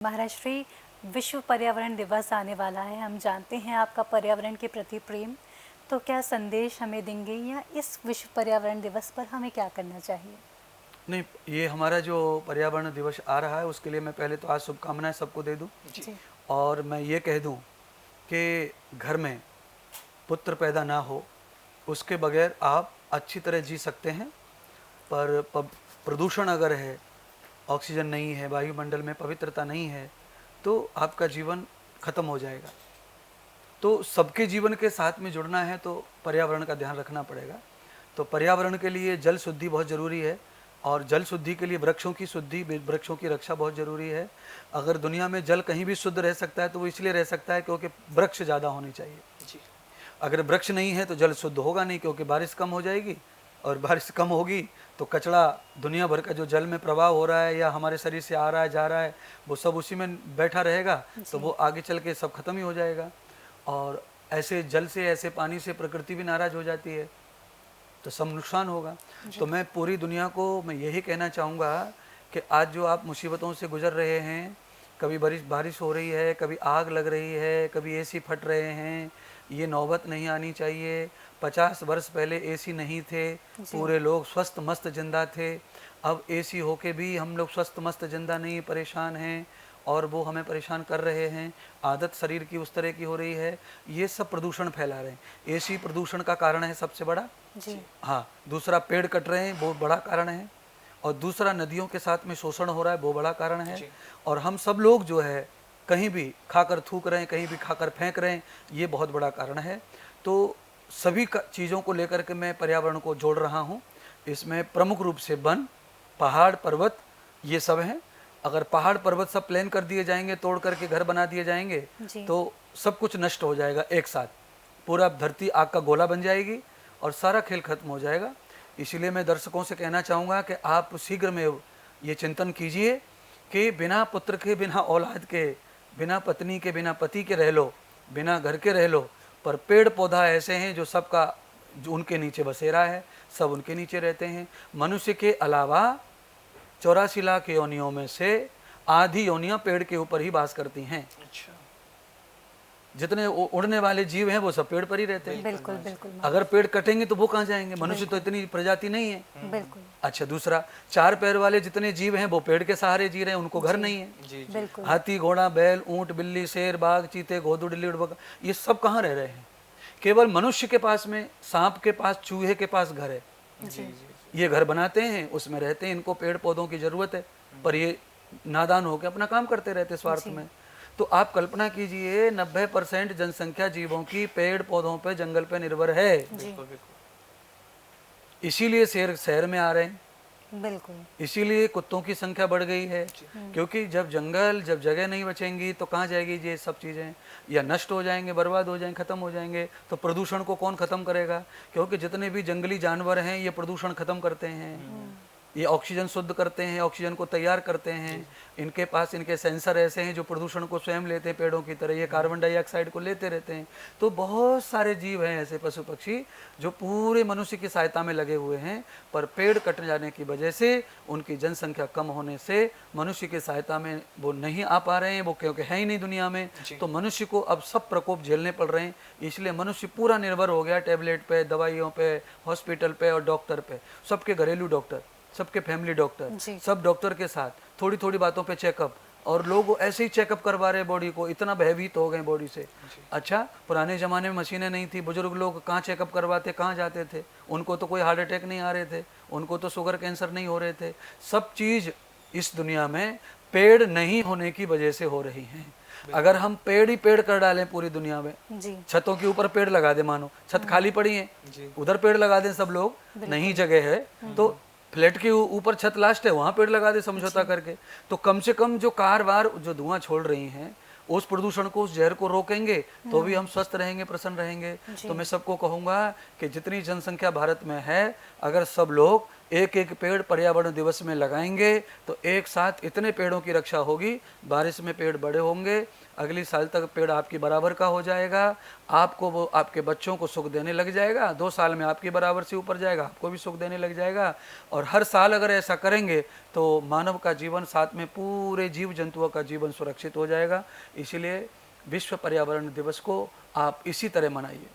महाराज श्री, विश्व पर्यावरण दिवस आने वाला है। हम जानते हैं आपका पर्यावरण के प्रति प्रेम, तो क्या संदेश हमें देंगे या इस विश्व पर्यावरण दिवस पर हमें क्या करना चाहिए? नहीं, ये हमारा जो पर्यावरण दिवस आ रहा है उसके लिए मैं पहले तो आज शुभकामनाएं सबको दे दूं जी। और मैं ये कह दूं कि घर में पुत्र पैदा ना हो उसके बगैर आप अच्छी तरह जी सकते हैं, पर प्रदूषण अगर है, ऑक्सीजन नहीं है, वायुमंडल में पवित्रता नहीं है, तो आपका जीवन खत्म हो जाएगा। तो सबके जीवन के साथ में जुड़ना है तो पर्यावरण का ध्यान रखना पड़ेगा। तो पर्यावरण के लिए जल शुद्धि बहुत ज़रूरी है और जल शुद्धि के लिए वृक्षों की शुद्धि, वृक्षों की रक्षा बहुत ज़रूरी है। अगर दुनिया में जल कहीं भी शुद्ध रह सकता है तो वो इसलिए रह सकता है क्योंकि वृक्ष ज़्यादा होने चाहिए जी। अगर वृक्ष नहीं है तो जल शुद्ध होगा नहीं, क्योंकि बारिश कम हो जाएगी और बारिश कम होगी तो कचरा, दुनिया भर का जो जल में प्रवाह हो रहा है या हमारे शरीर से आ रहा है जा रहा है वो सब उसी में बैठा रहेगा, तो वो आगे चल के सब खत्म ही हो जाएगा। और ऐसे जल से, ऐसे पानी से प्रकृति भी नाराज़ हो जाती है तो सब नुकसान होगा। तो मैं पूरी दुनिया को मैं यही कहना चाहूँगा कि आज जो आप मुसीबतों से गुजर रहे हैं, कभी बारिश हो रही है, कभी आग लग रही है, कभी एसी फट रहे हैं, ये नौबत नहीं आनी चाहिए। 50 वर्ष पहले एसी नहीं थे, पूरे लोग स्वस्थ मस्त जिंदा थे। अब एसी होके भी हम लोग स्वस्थ मस्त जिंदा नहीं, परेशान हैं और वो हमें परेशान कर रहे हैं। आदत शरीर की उस तरह की हो रही है, ये सब प्रदूषण फैला रहे हैं। एसी प्रदूषण का कारण है सबसे बड़ा जी। हाँ, दूसरा पेड़ कट रहे हैं वो बड़ा कारण है, और दूसरा नदियों के साथ में शोषण हो रहा है वो बड़ा कारण है, और हम सब लोग जो है कहीं भी खाकर थूक रहे हैं, कहीं भी खाकर फेंक रहे हैं, ये बहुत बड़ा कारण है। तो सभी चीज़ों को लेकर के मैं पर्यावरण को जोड़ रहा हूँ। इसमें प्रमुख रूप से वन, पहाड़, पर्वत, ये सब हैं। अगर पहाड़ पर्वत सब प्लान कर दिए जाएंगे, तोड़ करके घर बना दिए जाएंगे तो सब कुछ नष्ट हो जाएगा एक साथ, पूरा धरती आग का गोला बन जाएगी और सारा खेल खत्म हो जाएगा। इसीलिए मैं दर्शकों से कहना चाहूँगा कि आप शीघ्र में ये चिंतन कीजिए कि बिना पुत्र के, बिना औलाद के, बिना पत्नी के, बिना पति के रह लो, बिना घर के रह लो, पर पेड़ पौधा ऐसे हैं जो सबका, जो उनके नीचे बसेरा है, सब उनके नीचे रहते हैं। मनुष्य के अलावा 84 लाख योनियों में से आधी योनियां पेड़ के ऊपर ही वास करती हैं। अच्छा। जितने उड़ने वाले जीव हैं वो सब पेड़ पर ही रहते हैं। बिल्कुल बिल्कुल। अगर पेड़ कटेंगे तो वो कहाँ जाएंगे? मनुष्य तो इतनी प्रजाति नहीं है। बिल्कुल। अच्छा, दूसरा, 4 पैर वाले जितने जीव हैं वो पेड़ के सहारे जी रहे हैं, उनको घर नहीं है। बिल्कुल। हाथी, घोड़ा, बैल, ऊंट, बिल्ली, शेर, बाघ, चीते, घोड़ू, बिल्ली, ये सब कहाँ रह रहे हैं? केवल मनुष्य के पास में, सांप के पास, चूहे के पास घर है। ये घर बनाते हैं, उसमें रहते हैं, इनको पेड़ पौधों की जरूरत है, पर ये नादान होकर अपना काम करते रहते स्वार्थ में। तो आप कल्पना कीजिए 90% जनसंख्या जीवों की पेड़ पौधों पे, जंगल पे निर्भर है। इसीलिए शेर शहर में आ रहे हैं, बिल्कुल। इसीलिए कुत्तों की संख्या बढ़ गई है, क्योंकि जब जगह नहीं बचेंगी तो कहाँ जाएगी ये सब चीज़ें? या नष्ट हो जाएंगे, बर्बाद हो जाएंगे, ख़त्म हो जाएंगे। तो प्रदूषण को कौन ख़त्म करेगा? क्योंकि जितने भी जंगली जानवर हैं ये प्रदूषण ख़त्म करते हैं, ये ऑक्सीजन शुद्ध करते हैं, ऑक्सीजन को तैयार करते हैं। इनके पास, इनके सेंसर ऐसे हैं जो प्रदूषण को स्वयं लेते हैं, पेड़ों की तरह ये कार्बन डाइऑक्साइड को लेते रहते हैं। तो बहुत सारे जीव हैं ऐसे, पशु पक्षी, जो पूरे मनुष्य की सहायता में लगे हुए हैं, पर पेड़ कट जाने की वजह से, उनकी जनसंख्या कम होने से मनुष्य की सहायता में वो नहीं आ पा रहे हैं, वो क्योंकि है ही नहीं दुनिया में। तो मनुष्य को अब सब प्रकोप झेलने पड़ रहे हैं। इसलिए मनुष्य पूरा निर्भर हो गया टैबलेट पे, दवाइयों पे, हॉस्पिटल पे और डॉक्टर पे। सबके घरेलू डॉक्टर, सबके फैमिली डॉक्टर, सब डॉक्टर के साथ थोड़ी थोड़ी बातों पे चेकअप, और लोग ऐसे ही चेकअप करवा रहे बॉडी को, इतना भयभीत हो गए बॉडी से। अच्छा, पुराने ज़माने में मशीनें नहीं थी, बुजुर्ग लोग कहाँ चेकअप करवाते, कहाँ जाते थे? उनको तो कोई हार्ट अटैक नहीं आ रहे थे, उनको तो शुगर कैंसर नहीं हो रहे थे। सब चीज़ इस दुनिया में पेड़ नहीं होने की वजह से हो रही हैं। अगर हम पेड़ ही पेड़ कर डालें पूरी दुनिया में, छतों के ऊपर पेड़ लगा दे, मानो छत खाली पड़ी है, उधर पेड़ लगा दें सब लोग, नहीं जगह है तो फ्लैट के ऊपर छत लास्ट है, वहाँ पेड़ लगा दे समझौता करके, तो कम से कम जो कार वार जो धुआं छोड़ रही हैं उस प्रदूषण को, उस जहर को रोकेंगे तो भी हम स्वस्थ रहेंगे, प्रसन्न रहेंगे। तो मैं सबको कहूँगा कि जितनी जनसंख्या भारत में है, अगर सब लोग एक एक पेड़ पर्यावरण दिवस में लगाएंगे तो एक साथ इतने पेड़ों की रक्षा होगी, बारिश में पेड़ बड़े होंगे, अगली साल तक पेड़ आपकी बराबर का हो जाएगा, आपको वो आपके बच्चों को सुख देने लग जाएगा, 2 साल में आपकी बराबर से ऊपर जाएगा, आपको भी सुख देने लग जाएगा। और हर साल अगर ऐसा करेंगे तो मानव का जीवन, साथ में पूरे जीव जंतुओं का जीवन सुरक्षित हो जाएगा। इसीलिए विश्व पर्यावरण दिवस को आप इसी तरह मनाइए।